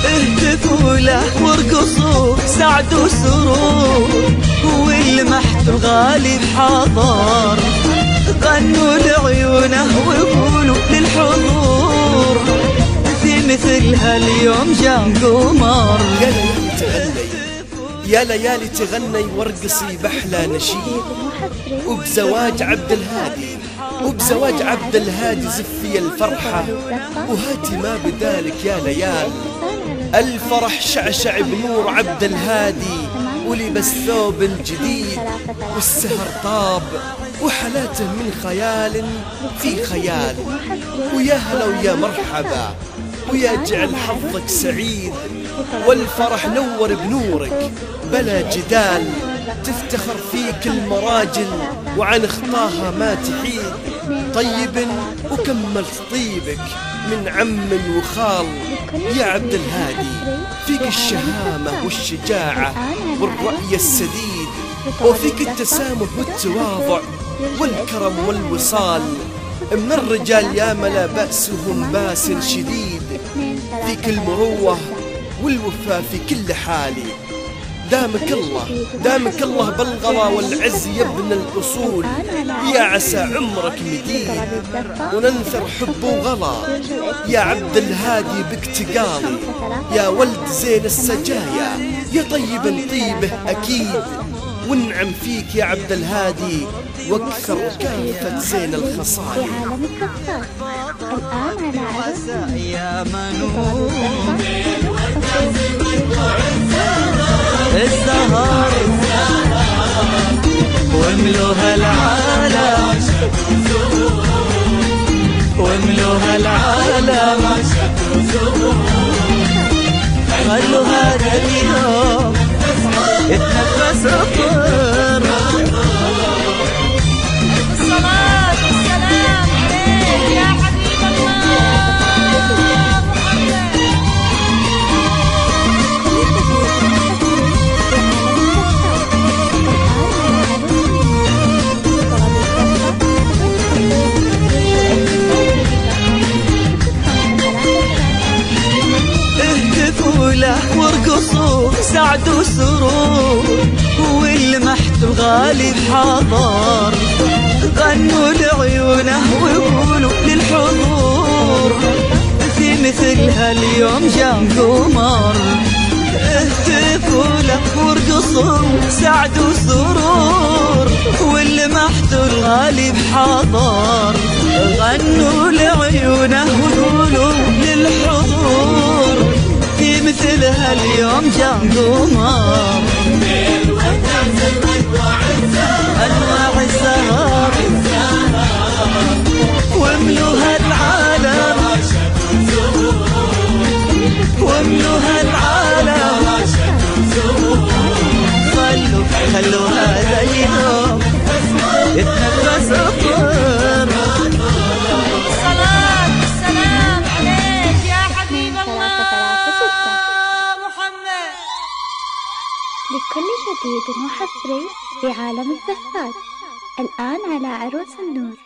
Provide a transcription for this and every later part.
اهتفوا له وارقصوا سعد وسرور، والمحت الغالي بحضر، غنوا لعيونه وقولوا للحضور، في مثلها اليوم جاء قمر. يا ليالي تغني وارقصي بأحلى نشيد، وبزواج عبد الهادي وبزواج عبد الهادي زفي الفرحة، وهاتي ما بدالك يا ليال. الفرح شعشع بنور عبد الهادي، ولبس ثوب جديد، والسهر طاب وحلاته من خيال في خيال. ويا هلا ويا مرحبا ويا جعل حظك سعيد، والفرح نور بنورك بلا جدال، تفتخر فيك المراجل وعن خطاها ما تحيد. طيب وكملت طيبك من عم وخال يا عبد الهادي، فيك الشهامة والشجاعة والرأي السديد، وفيك التسامح والتواضع والكرم والوصال. من الرجال يا ملا بأسهم باس شديد، فيك المروة والوفاء في كل حالي. دامك الله بالغلا والعز يا ابن الأصول، يا عسى عمرك مديد وننثر حب وغلا. يا عبد الهادي بك تقاضي يا ولد زين السجايا، يا طيب طيبه أكيد، ونعم فيك يا عبد الهادي واكثر كافة زين الخصايا. يا منون الزهر واملوها العالم، واملوها العالم، خلوا هذا اليوم يتنفس الطير. الصلاة والسلام عليك يا حبيب الله محمد. اهتفوا له وارقصوا سعد وسرور، والمحت الغالي بحضر، غنوا لعيونه وقولوا للحضور، في مثلها اليوم جاء قمر. اهتفوا له وارقصوا سعد وسرور، والمحت الغالي بحضر، غنوا لعيونه وقولوا للحضور، في مثلها اليوم جاء قمر. أنواع السهر واملوها العالم، واملوها العالم، خلوا هذا اليوم يتنفس الطير. الصلاة والسلام عليك يا حبيب الله محمد. لكل جديد وحصري في عالم الزفات، الآن على عروس النور.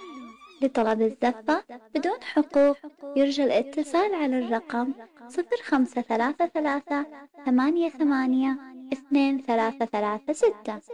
لطلب الزفة بدون حقوق يرجى الاتصال على الرقم 0533 88 2336.